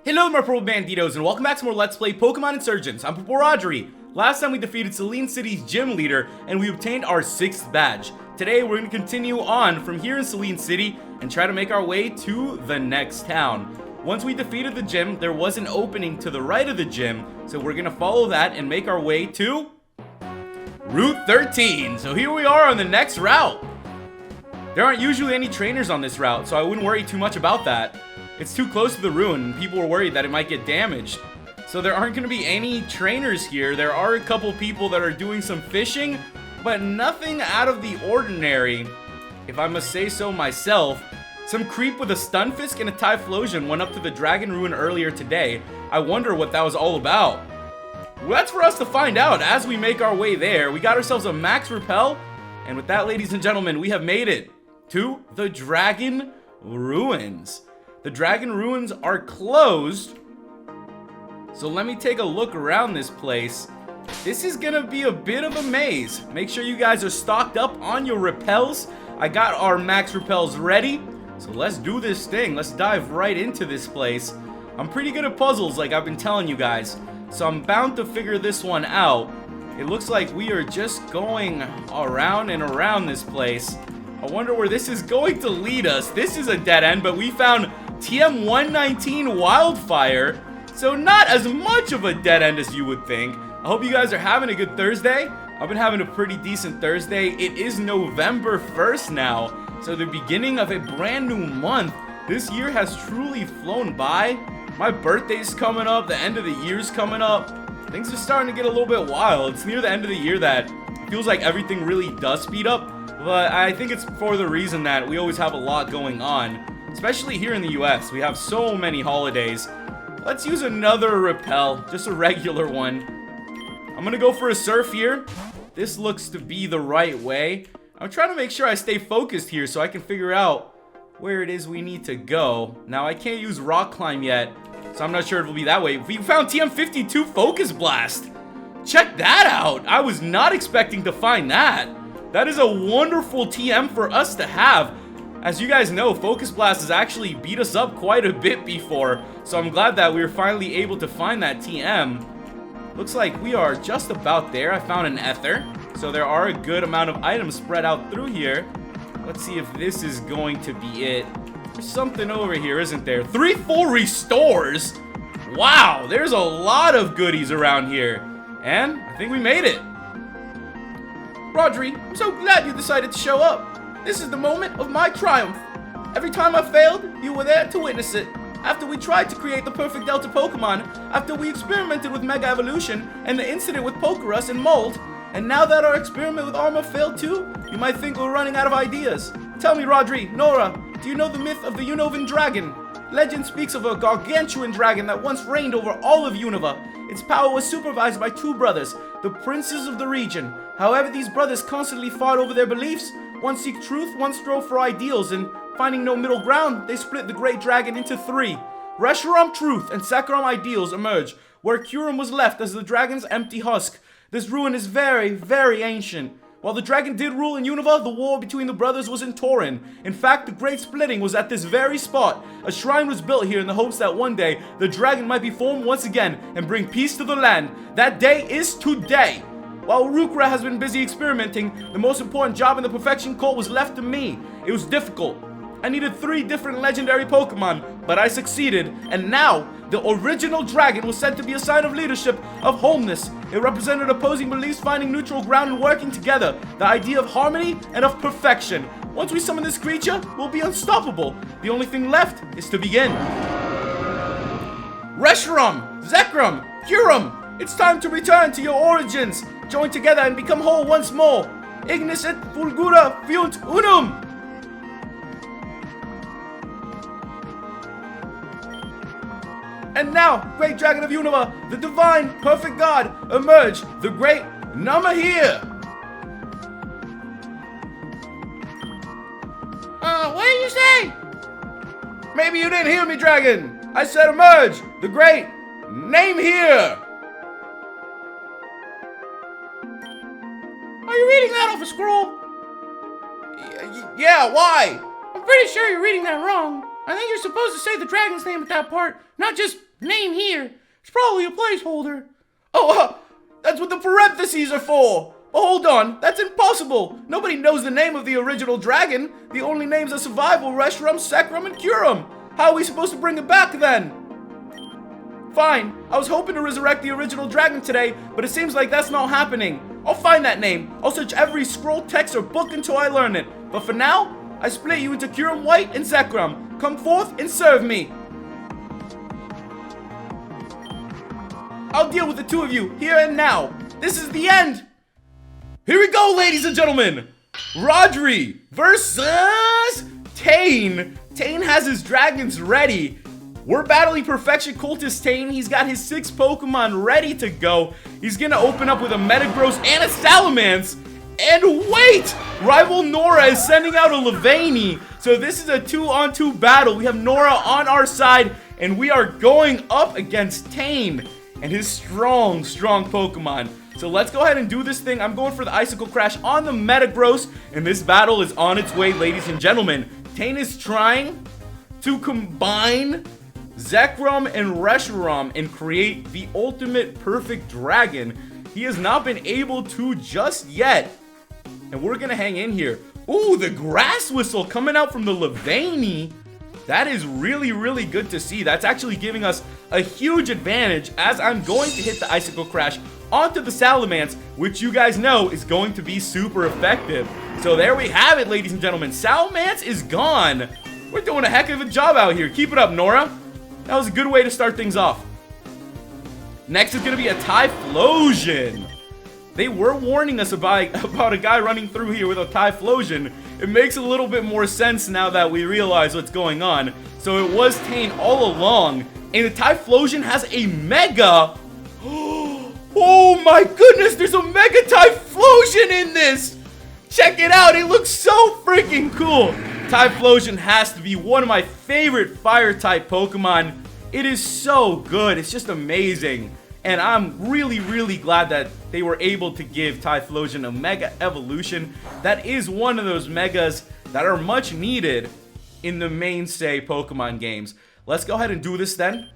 Hello my Purple Banditos and welcome back to more Let's Play Pokemon Insurgence. I'm PurpleRodri. Last time we defeated Selene City's gym leader and we obtained our 6th badge. Today we're going to continue on from here in Selene City and try to make our way to the next town. Once we defeated the gym, there was an opening to the right of the gym, so we're going to follow that and make our way to Route 13. So here we are on the next route. There aren't usually any trainers on this route, so I wouldn't worry too much about that. It's too close to the ruin, and people were worried that it might get damaged. So there aren't going to be any trainers here. There are a couple people that are doing some fishing, but nothing out of the ordinary, if I must say so myself. Some creep with a Stunfisk and a Typhlosion went up to the Dragon Ruin earlier today. I wonder what that was all about. Well, that's for us to find out as we make our way there. We got ourselves a Max Repel, and with that, ladies and gentlemen, we have made it to the Dragon Ruins. The Dragon Ruins are closed, so let me take a look around this place. This is gonna be a bit of a maze. Make sure you guys are stocked up on your repels. I got our max repels ready, so let's do this thing. Let's dive right into this place. I'm pretty good at puzzles, like I've been telling you guys, so I'm bound to figure this one out. It looks like we are just going around and around this place. I wonder where this is going to lead us. This is a dead end, but we found TM119 Wildfire, so not as much of a dead end as you would think. I hope you guys are having a good Thursday. I've been having a pretty decent Thursday. It is November 1st now, so the beginning of a brand new month. This year has truly flown by. My birthday's coming up, the end of the year's coming up. Things are starting to get a little bit wild. It's near the end of the year that it feels like everything really does speed up, but I think it's for the reason that we always have a lot going on. Especially here in the US, we have so many holidays. Let's use another repel, just a regular one. I'm gonna go for a surf here. This looks to be the right way. I'm trying to make sure I stay focused here so I can figure out where it is we need to go. Now, I can't use rock climb yet, so I'm not sure it will be that way. We found TM52 Focus Blast. Check that out. I was not expecting to find that. That is a wonderful TM for us to have. As you guys know, Focus Blast has actually beat us up quite a bit before, so I'm glad that we were finally able to find that TM. Looks like we are just about there. I found an Ether, so there are a good amount of items spread out through here. Let's see if this is going to be it. There's something over here, isn't there? 3 full restores? Wow, there's a lot of goodies around here. And I think we made it. Rodri, I'm so glad you decided to show up. This is the moment of my triumph. Every time I failed, you were there to witness it. After we tried to create the perfect Delta Pokemon, after we experimented with Mega Evolution, and the incident with Pokerus and Mold, and now that our experiment with Armor failed too, you might think we're running out of ideas. Tell me, Rodri, Nora, do you know the myth of the Unovan Dragon? Legend speaks of a gargantuan dragon that once reigned over all of Unova. Its power was supervised by 2 brothers, the princes of the region. However, these brothers constantly fought over their beliefs. One seek truth, one strove for ideals, and finding no middle ground, they split the great dragon into 3. Reshiram Truth and Sakaram Ideals emerge, where Curum was left as the dragon's empty husk. This ruin is very, very ancient. While the dragon did rule in Unova, the war between the brothers was in Tauren. In fact, the great splitting was at this very spot. A shrine was built here in the hopes that one day, the dragon might be formed once again and bring peace to the land. That day is today. While Rukra has been busy experimenting, the most important job in the Perfection Cult was left to me. It was difficult. I needed 3 different legendary Pokemon, but I succeeded, and now, the original dragon was said to be a sign of leadership, of wholeness. It represented opposing beliefs finding neutral ground and working together, the idea of harmony and of perfection. Once we summon this creature, we'll be unstoppable. The only thing left is to begin. Reshiram, Zekrom, Curum, it's time to return to your origins. Join together and become whole once more. Ignis et fulgura fiunt unum. And now, great dragon of Unova, the divine, perfect god, emerge, the great Namahir. What did you say? Maybe you didn't hear me, dragon. I said emerge, the great name here. Are you reading that off a scroll? Yeah, why? I'm pretty sure you're reading that wrong. I think you're supposed to say the dragon's name at that part, not just name here. It's probably a placeholder. Oh, that's what the parentheses are for. But hold on, that's impossible. Nobody knows the name of the original dragon. The only names are Survival, Reshiram, Sekram, and Kurum. How are we supposed to bring it back then? Fine, I was hoping to resurrect the original dragon today, but it seems like that's not happening. I'll find that name. I'll search every scroll, text, or book until I learn it. But for now, I split you into Kurum White and Sekram. Come forth and serve me. I'll deal with the two of you here and now. This is the end. Here we go, ladies and gentlemen. Rodri versus Tane. Tane has his dragons ready. We're battling Perfection Cultist Tane. He's got his 6 Pokemon ready to go. He's gonna open up with a Metagross and a Salamence. And wait! Rival Nora is sending out a Levaini. So this is a 2-on-2 battle. We have Nora on our side, and we are going up against Tane and his strong Pokemon. So let's go ahead and do this thing. I'm going for the Icicle Crash on the Metagross, and this battle is on its way, ladies and gentlemen. Tane is trying to combine Zekrom and Reshiram and create the ultimate perfect dragon. He has not been able to just yet. And we're gonna hang in here. Ooh, the Grass Whistle coming out from the Levaini. That is really, really good to see. That's actually giving us a huge advantage as I'm going to hit the Icicle Crash onto the Salamence, which you guys know is going to be super effective. So there we have it, ladies and gentlemen. Salamence is gone. We're doing a heck of a job out here. Keep it up, Nora. That was a good way to start things off. Next is going to be a Typhlosion. They were warning us about a guy running through here with a Typhlosion. It makes a little bit more sense now that we realize what's going on. So it was Tane all along. And the Typhlosion has a Mega. Oh my goodness, there's a Mega Typhlosion in this. Check it out, it looks so freaking cool. Typhlosion has to be one of my favorite Fire-type Pokemon. It is so good, it's just amazing. And I'm really, really glad that they were able to give Typhlosion a Mega Evolution. That is one of those Megas that are much needed in the mainstay Pokemon games. Let's go ahead and do this then.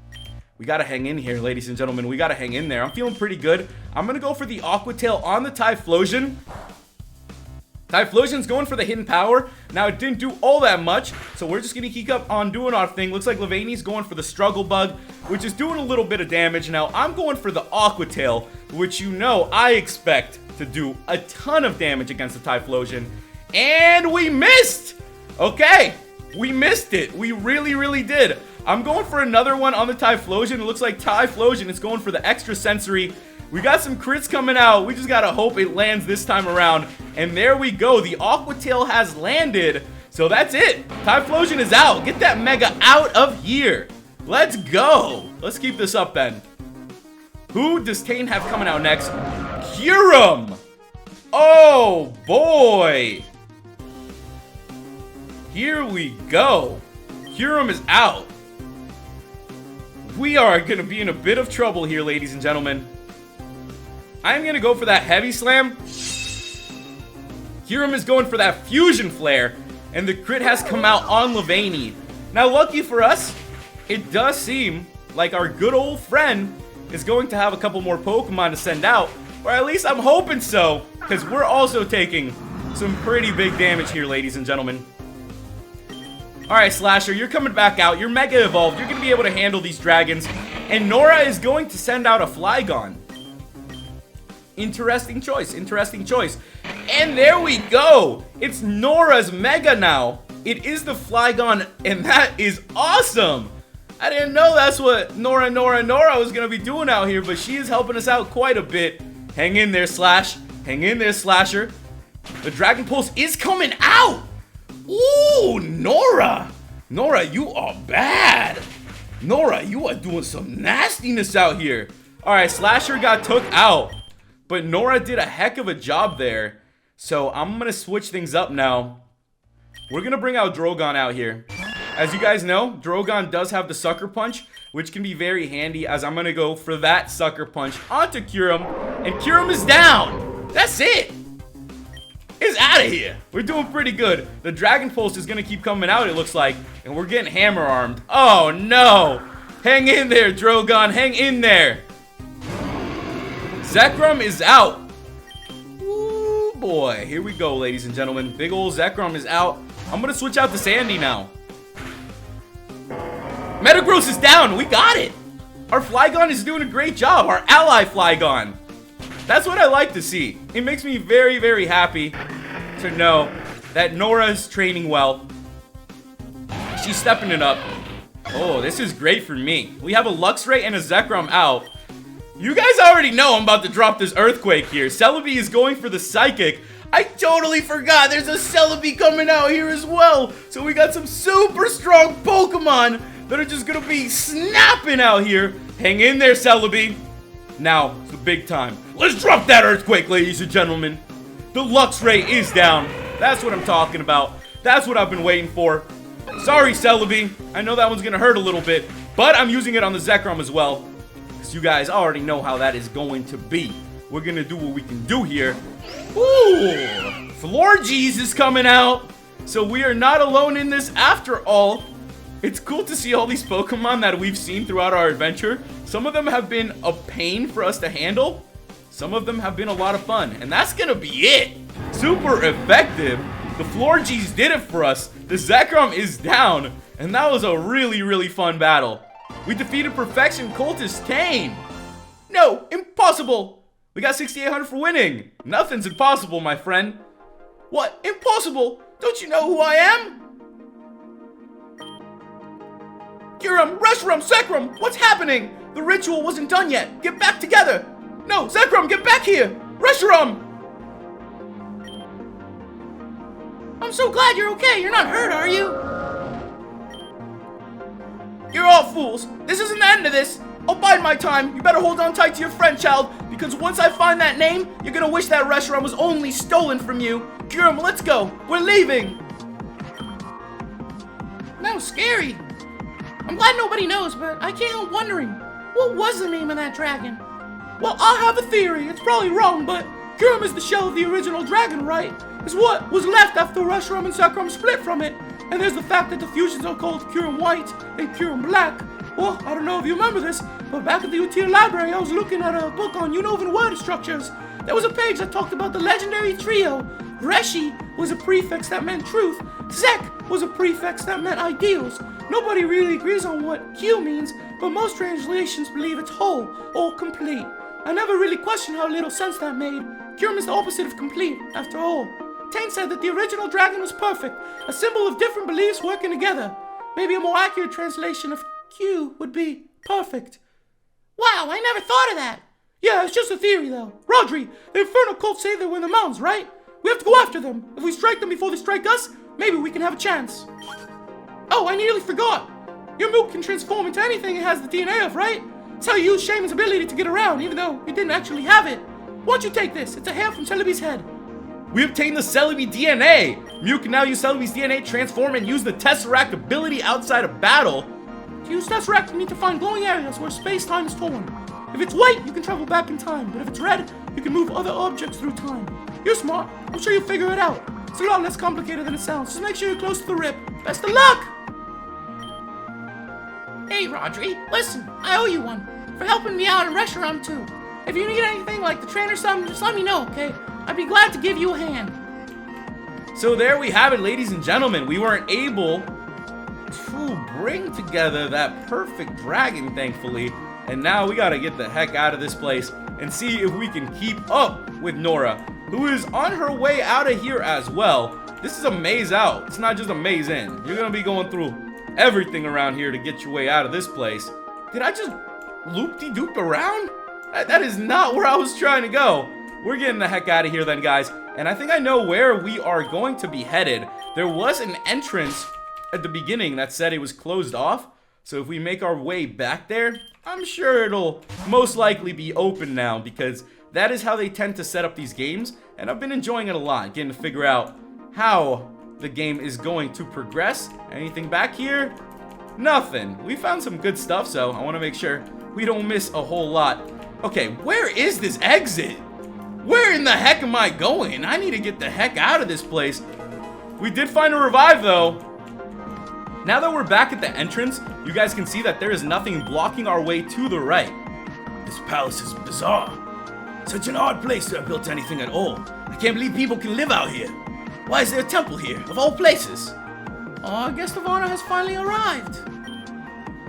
We gotta hang in here, ladies and gentlemen. We gotta hang in there. I'm feeling pretty good. I'm gonna go for the Aqua Tail on the Typhlosion. Typhlosion's going for the hidden power. Now, it didn't do all that much, so we're just gonna keep up on doing our thing. Looks like Levaini's going for the Struggle Bug, which is doing a little bit of damage. Now, I'm going for the Aqua Tail, which you know I expect to do a ton of damage against the Typhlosion. And we missed! Okay, we missed it. We really, really did. I'm going for another one on the Typhlosion. It looks like Typhlosion is going for the extra sensory. We got some crits coming out. We just gotta hope it lands this time around. And there we go. The Aqua Tail has landed. So that's it. Typhlosion is out. Get that Mega out of here. Let's go. Let's keep this up then. Who does Tane have coming out next? Kurum. Oh boy. Here we go. Kurum is out. We are gonna be in a bit of trouble here, ladies and gentlemen. I'm gonna go for that Heavy Slam. Kurum is going for that Fusion Flare, and the crit has come out on Levaini. Now, lucky for us, it does seem like our good old friend is going to have a couple more Pokemon to send out, or at least I'm hoping so, because we're also taking some pretty big damage here, ladies and gentlemen. Alright, Slasher, you're coming back out. You're Mega Evolved. You're going to be able to handle these dragons. And Nora is going to send out a Flygon. Interesting choice. Interesting choice. And there we go. It's Nora's Mega now. It is the Flygon, and that is awesome. I didn't know that's what Nora was going to be doing out here, but she is helping us out quite a bit. Hang in there, Slash. Hang in there, Slasher. The Dragon Pulse is coming out. Ooh, Nora! Nora, you are bad! Nora, you are doing some nastiness out here. Alright, Slasher got took out, but Nora did a heck of a job there. So I'm gonna switch things up now. We're gonna bring out Drogon out here. As you guys know, Drogon does have the Sucker Punch, which can be very handy, as I'm gonna go for that Sucker Punch onto Kurum, and Kurum is down! That's it! is out of here. We're doing pretty good. The Dragon Pulse is going to keep coming out, it looks like. And we're getting hammer armed. Oh, no. Hang in there, Drogon. Hang in there. Zekrom is out. Ooh, boy. Here we go, ladies and gentlemen. Big ol' Zekrom is out. I'm going to switch out to Sandy now. Metagross is down. We got it. Our Flygon is doing a great job. Our ally Flygon. That's what I like to see. It makes me very, very happy to know that Nora's training well. She's stepping it up. Oh, this is great for me. We have a Luxray and a Zekrom out. You guys already know I'm about to drop this Earthquake here. Celebi is going for the Psychic. I totally forgot there's a Celebi coming out here as well. So we got some super strong Pokemon that are just gonna be snapping out here. Hang in there, Celebi. Now, it's the big time. Let's drop that Earthquake, ladies and gentlemen. The Luxray is down. That's what I'm talking about. That's what I've been waiting for. Sorry, Celebi. I know that one's gonna hurt a little bit, but I'm using it on the Zekrom as well, because you guys already know how that is going to be. We're gonna do what we can do here. Ooh! Florges is coming out. So we are not alone in this after all. It's cool to see all these Pokemon that we've seen throughout our adventure. Some of them have been a pain for us to handle. Some of them have been a lot of fun. And that's gonna be it. Super effective. The Florges did it for us. The Zekrom is down. And that was a really, really fun battle. We defeated Perfection Cultist Kane. No, impossible. We got 6,800 for winning. Nothing's impossible, my friend. What? Impossible? Don't you know who I am? Kyurem, Reshiram, Zekrom, what's happening? The ritual wasn't done yet. Get back together. No, Zekrom, get back here. Reshiram. I'm so glad you're okay. You're not hurt, are you? You're all fools. This isn't the end of this. I'll bide my time. You better hold on tight to your friend, child, because once I find that name, you're gonna wish that Reshiram was only stolen from you. Kyurem, let's go. We're leaving. That was scary. I'm glad nobody knows, but I can't help wondering, what was the name of that dragon? Well, I have a theory. It's probably wrong, but Kyurem is the shell of the original dragon, right? It's what was left after Reshiram and Zekrom split from it. And there's the fact that the fusions are called Kyurem White and Kyurem Black. Well, I don't know if you remember this, but back at the Utir library, I was looking at a book on Unova word structures. There was a page that talked about the legendary trio. Reshi was a prefix that meant truth. Zek was a prefix that meant ideals. Nobody really agrees on what Q means, but most translations believe it's whole or complete. I never really questioned how little sense that made. Kyurem is the opposite of complete, after all. Tane said that the original dragon was perfect, a symbol of different beliefs working together. Maybe a more accurate translation of Q would be perfect. Wow, I never thought of that. Yeah, it's just a theory though. Rodri, the Infernal Cult say they were in the mountains, right? We have to go after them. If we strike them before they strike us, maybe we can have a chance. Oh, I nearly forgot. Your milk can transform into anything it has the DNA of, right? It's how you use Shaman's ability to get around, even though it didn't actually have it. Why don't you take this? It's a hair from Celebi's head. We obtained the Celebi DNA. Mew can now use Celebi's DNA, transform, and use the Tesseract ability outside of battle. To use Tesseract, you need to find glowing areas where space-time is torn. If it's white, you can travel back in time, but if it's red, you can move other objects through time. You're smart. I'm sure you'll figure it out. It's a lot less complicated than it sounds. Just make sure you're close to the rip. Best of luck! Hey, Rodri, listen, I owe you one for helping me out in Reshiram too. If you need anything like the train or something, just let me know, okay? I'd be glad to give you a hand. So there we have it, ladies and gentlemen. We weren't able to bring together that perfect dragon, thankfully. And now we gotta get the heck out of this place and see if we can keep up with Nora, who is on her way out of here as well. This is a maze out. It's not just a maze in. You're gonna be going through everything around here to get your way out of this place. Did I just loop-de-doop around? That is not where I was trying to go. We're getting the heck out of here then, guys. And I think I know where we are going to be headed. There was an entrance at the beginning that said it was closed off. So if we make our way back there, I'm sure it'll most likely be open now, because that is how they tend to set up these games. And I've been enjoying it a lot, getting to figure out how the game is going to progress. Anything back here? Nothing. We found some good stuff, so I want to make sure we don't miss a whole lot. Okay, where is this exit? Where in the heck am I going? I need to get the heck out of this place. We did find a revive though. Now that we're back at the entrance, you guys can see that there is nothing blocking our way to the right. This palace is bizarre. Such an odd place to have built anything at all. I can't believe people can live out here. Why is there a temple here, of all places? Our guest of honor has finally arrived.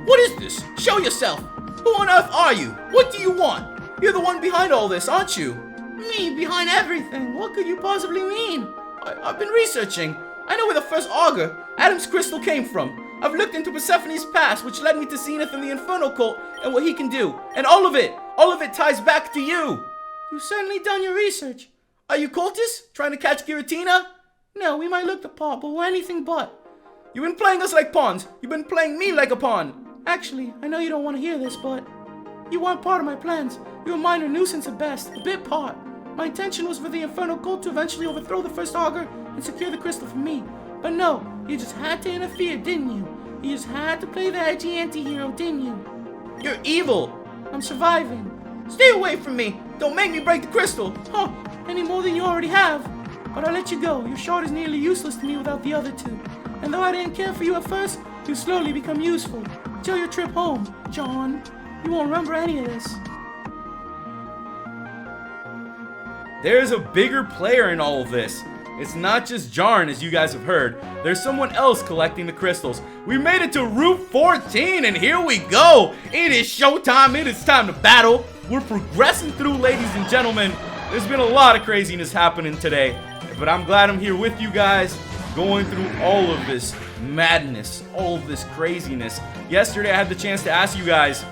What is this? Show yourself. Who on earth are you? What do you want? You're the one behind all this, aren't you? Me behind everything? What could you possibly mean? I've been researching. I know where the first augur, Adam's crystal, came from. I've looked into Persephone's past, which led me to Zenith and the Infernal Cult and what he can do. And all of it ties back to you. You've certainly done your research. Are you cultists? Trying to catch Giratina? No, we might look the part, but we're anything but. You've been playing us like pawns. You've been playing me like a pawn. Actually, I know you don't want to hear this, but you weren't part of my plans. You're a minor nuisance at best, a bit part. My intention was for the Infernal Cult to eventually overthrow the first augur and secure the crystal for me. But no, you just had to interfere, didn't you? You just had to play the edgy anti-hero, didn't you? You're evil! I'm surviving. Stay away from me! Don't make me break the crystal! Huh, any more than you already have. But I'll let you go. Your shard is nearly useless to me without the other two. And though I didn't care for you at first, you slowly become useful. Till your trip home, John. You won't remember any of this. There's a bigger player in all of this. It's not just Jarn, as you guys have heard. There's someone else collecting the crystals. We made it to Route 14, and here we go. It is showtime. It is time to battle. We're progressing through, ladies and gentlemen. There's been a lot of craziness happening today, but I'm glad I'm here with you guys, going through all of this madness, all of this craziness. Yesterday, I had the chance to ask you guys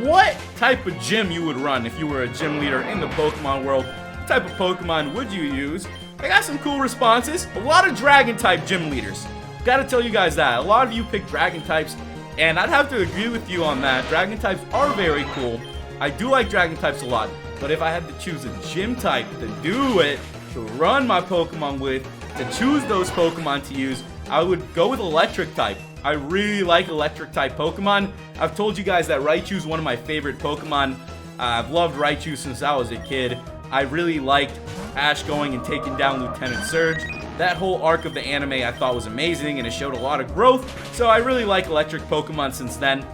what type of gym you would run if you were a gym leader in the Pokemon world. What type of Pokemon would you use? I got some cool responses. A lot of dragon type gym leaders. Gotta tell you guys that. A lot of you pick dragon types, and I'd have to agree with you on that. Dragon types are very cool. I do like dragon types a lot, but if I had to choose a gym type to do it, to run my Pokemon with, to choose those Pokemon to use, I would go with electric type. I really like electric type Pokemon. I've told you guys that Raichu is one of my favorite Pokemon. I've loved Raichu since I was a kid. I really liked Ash going and taking down Lieutenant Surge. That whole arc of the anime I thought was amazing, and it showed a lot of growth. So I really like electric Pokemon since then.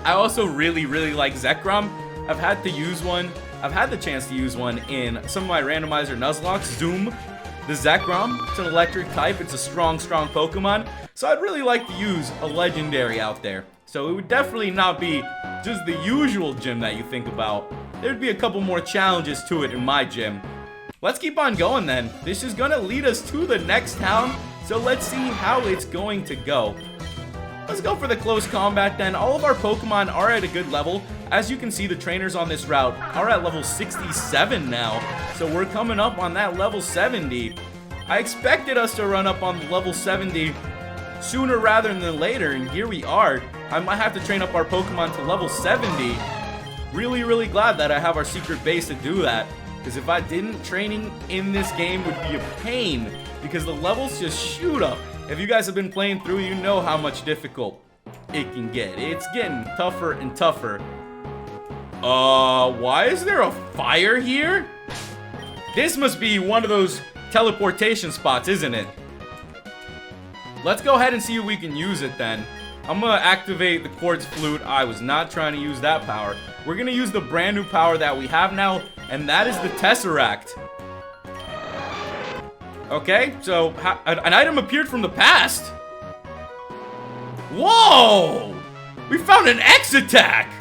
I also really like Zekrom. I've had to use one. I've had the chance to use one in some of my randomizer Nuzlocke. Zoom, the Zekrom. It's an electric type. It's a strong Pokemon. So I'd really like to use a legendary out there. So it would definitely not be just the usual gym that you think about. There'd be a couple more challenges to it in my gym. Let's keep on going then. This is gonna lead us to the next town. So let's see how it's going to go. Let's go for the close combat then. All of our Pokemon are at a good level. As you can see, the trainers on this route are at level 67 now. So we're coming up on that level 70. I expected us to run up on level 70 sooner rather than later, and here we are. I might have to train up our Pokemon to level 70. Really glad that I have our secret base to do that. Because if I didn't, training in this game would be a pain. Because the levels just shoot up. If you guys have been playing through, you know how much difficult it can get. It's getting tougher and tougher. Why is there a fire here? This must be one of those teleportation spots, isn't it? Let's go ahead and see if we can use it then. I'm gonna activate the Quartz Flute. I was not trying to use that power. We're gonna use the brand new power that we have now, and that is the Tesseract. Okay, so an item appeared from the past. Whoa! We found an X-Attack!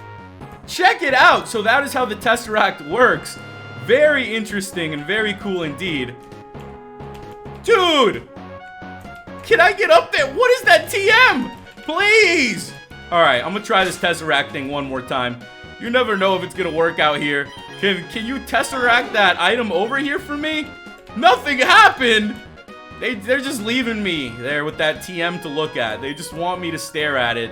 Check it out! So that is how the Tesseract works. Very interesting and very cool indeed. Dude! Can I get up there? What is that TM? Please! Alright, I'm gonna try this Tesseract thing one more time. You never know if it's gonna work out here. Can you Tesseract that item over here for me? Nothing happened! They're just leaving me there with that TM to look at. They just want me to stare at it.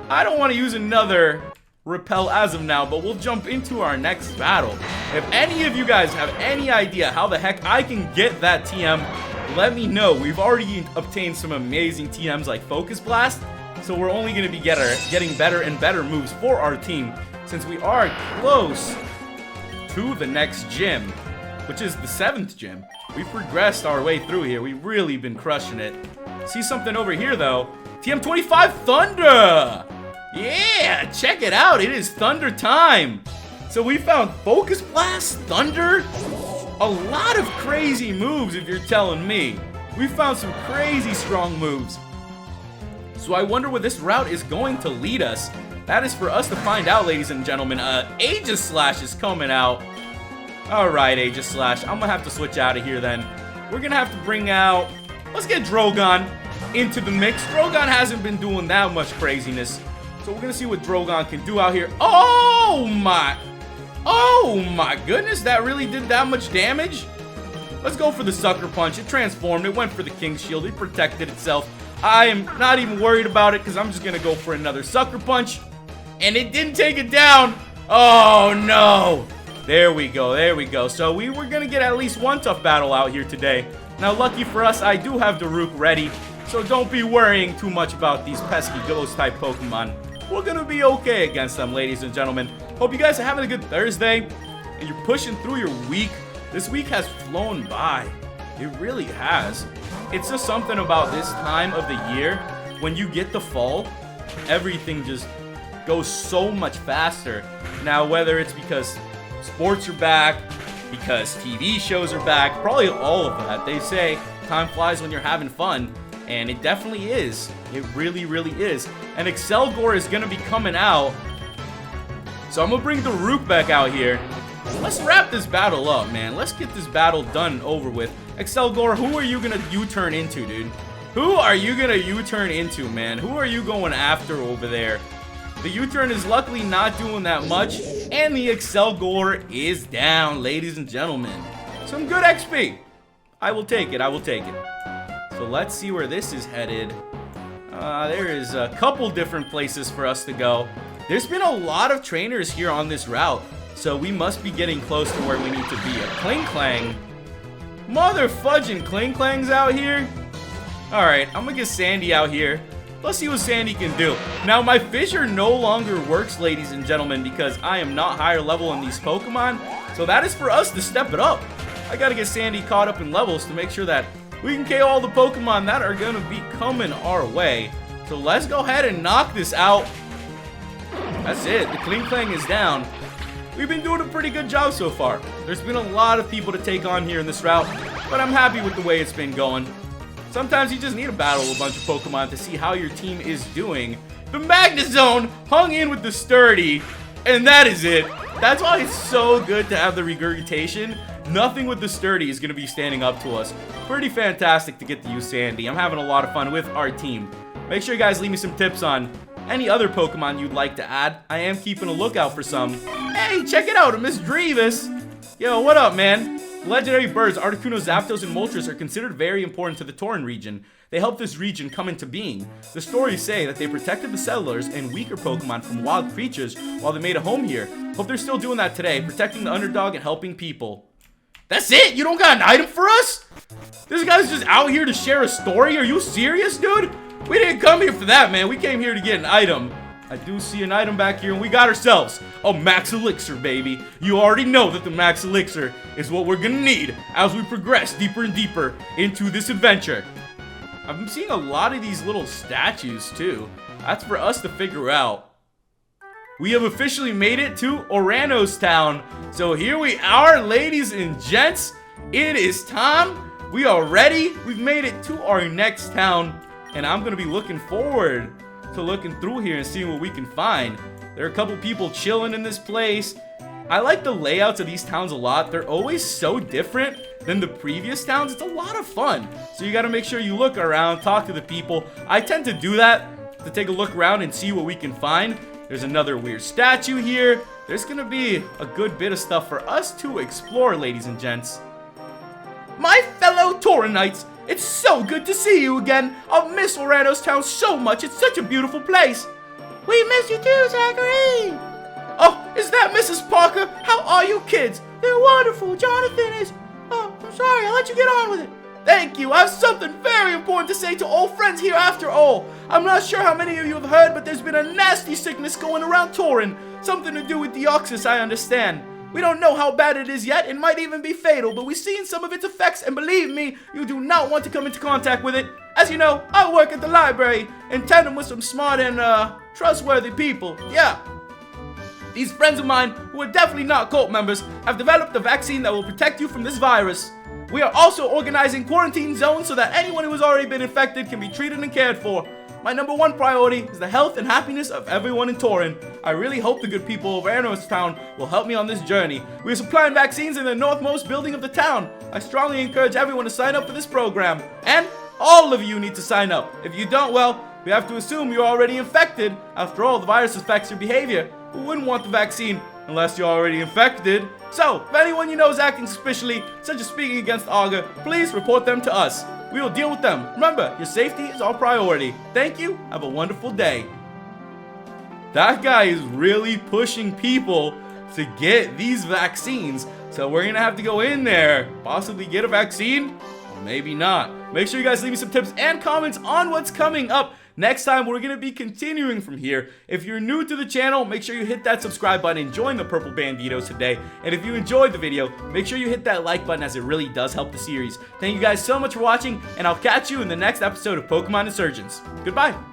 I don't want to use another repel as of now, but we'll jump into our next battle. If any of you guys have any idea how the heck I can get that TM, let me know. We've already obtained some amazing TMs like Focus Blast, so we're only going to be getting better and better moves for our team since we are close to the next gym, which is the 7th gym. We've progressed our way through here. We've really been crushing it. See something over here, though. TM25 Thunder! Yeah, check it out. It is Thunder time. So we found Focus Blast, Thunder, a lot of crazy moves if you're telling me. We found some crazy strong moves. So I wonder where this route is going to lead us. That is for us to find out, ladies and gentlemen. Aegislash is coming out. Alright, Aegislash. I'm gonna have to switch out of here then. We're gonna have to bring out... Let's get Drogon into the mix. Drogon hasn't been doing that much craziness. So we're gonna see what Drogon can do out here. Oh my goodness, that really did that much damage? Let's go for the Sucker Punch. It transformed. It went for the King's Shield. It protected itself. I am not even worried about it because I'm just going to go for another Sucker Punch. And it didn't take it down. Oh, no. There we go. There we go. So we were going to get at least one tough battle out here today. Now, lucky for us, I do have Daruk ready. So don't be worrying too much about these pesky ghost-type Pokemon. We're going to be okay against them, ladies and gentlemen. Hope you guys are having a good Thursday. And you're pushing through your week. This week has flown by. It really has. It's just something about this time of the year. When you get the fall, everything just goes so much faster. Now, whether it's because sports are back, because TV shows are back, probably all of that. They say time flies when you're having fun. And it definitely is. It really, really is. And Excelgor is going to be coming out. So I'm going to bring the Rook back out here. Let's wrap this battle up, man. Let's get this battle done and over with. Excelgor, who are you going to U-turn into, dude? Who are you going to U-turn into, man? Who are you going after over there? The U-turn is luckily not doing that much. And the Excelgor is down, ladies and gentlemen. Some good XP. I will take it. I will take it. So let's see where this is headed. There is a couple different places for us to go. There's been a lot of trainers here on this route. So we must be getting close to where we need to be. A Klinklang. Mother fudging Klinklang's out here. Alright, I'm gonna get Sandy out here. Let's see what Sandy can do. Now, my Fissure no longer works, ladies and gentlemen, because I am not higher level in these Pokemon. So that is for us to step it up. I gotta get Sandy caught up in levels to make sure that we can KO all the Pokemon that are gonna be coming our way. So let's go ahead and knock this out. That's it. The Klinklang is down. We've been doing a pretty good job so far. There's been a lot of people to take on here in this route, but I'm happy with the way it's been going. Sometimes you just need to battle a bunch of Pokemon to see how your team is doing. The Magnezone hung in with the Sturdy, and that is it. That's why it's so good to have the Regurgitation. Nothing with the Sturdy is going to be standing up to us. Pretty fantastic to get to use Sandy. I'm having a lot of fun with our team. Make sure you guys leave me some tips on any other Pokemon you'd like to add. I am keeping a lookout for some. Hey, check it out, Miss Drevis. Yo, what up, man? Legendary birds, Articuno, Zapdos, and Moltres are considered very important to the Tauren region. They helped this region come into being. The stories say that they protected the settlers and weaker Pokemon from wild creatures while they made a home here. Hope they're still doing that today, protecting the underdog and helping people. That's it? You don't got an item for us? This guy's just out here to share a story? Are you serious, dude? We didn't come here for that, man. We came here to get an item. I do see an item back here, and we got ourselves a Max Elixir, baby. You already know that the Max Elixir is what we're gonna need as we progress deeper and deeper into this adventure. I've been seeing a lot of these little statues, too. That's for us to figure out. We have officially made it to Oranos Town. So here we are, ladies and gents. It is time. We are ready. We've made it to our next town. And I'm going to be looking forward to looking through here and seeing what we can find. There are a couple people chilling in this place. I like the layouts of these towns a lot. They're always so different than the previous towns. It's a lot of fun. So you got to make sure you look around, talk to the people. I tend to do that, to take a look around and see what we can find. There's another weird statue here. There's going to be a good bit of stuff for us to explore, ladies and gents. My fellow Taurenites, it's so good to see you again. I've missed Oranos Town so much. It's such a beautiful place. We miss you too, Zachary. Oh, is that Mrs. Parker? How are you kids? They're wonderful. Jonathan is... Oh, I'm sorry. I'll let you get on with it. Thank you. I have something very important to say to all friends here after all. I'm not sure how many of you have heard, but there's been a nasty sickness going around Tauren. Something to do with Deoxys, I understand. We don't know how bad it is yet, it might even be fatal, but we've seen some of its effects, and believe me, you do not want to come into contact with it. As you know, I work at the library, in tandem with some smart and, trustworthy people, yeah. These friends of mine, who are definitely not cult members, have developed a vaccine that will protect you from this virus. We are also organizing quarantine zones so that anyone who has already been infected can be treated and cared for. My number one priority is the health and happiness of everyone in Torin. I really hope the good people of Oranos Town will help me on this journey. We are supplying vaccines in the northmost building of the town. I strongly encourage everyone to sign up for this program. And all of you need to sign up. If you don't, well, we have to assume you're already infected. After all, the virus affects your behavior. Who wouldn't want the vaccine unless you're already infected? So, if anyone you know is acting suspiciously, such as speaking against Augur, please report them to us. We will deal with them. Remember, your safety is our priority. Thank you. Have a wonderful day. That guy is really pushing people to get these vaccines. So we're going to have to go in there, possibly get a vaccine, or maybe not. Make sure you guys leave me some tips and comments on what's coming up. Next time, we're going to be continuing from here. If you're new to the channel, make sure you hit that subscribe button and join the Purple Banditos today. And if you enjoyed the video, make sure you hit that like button as it really does help the series. Thank you guys so much for watching, and I'll catch you in the next episode of Pokemon Insurgence. Goodbye!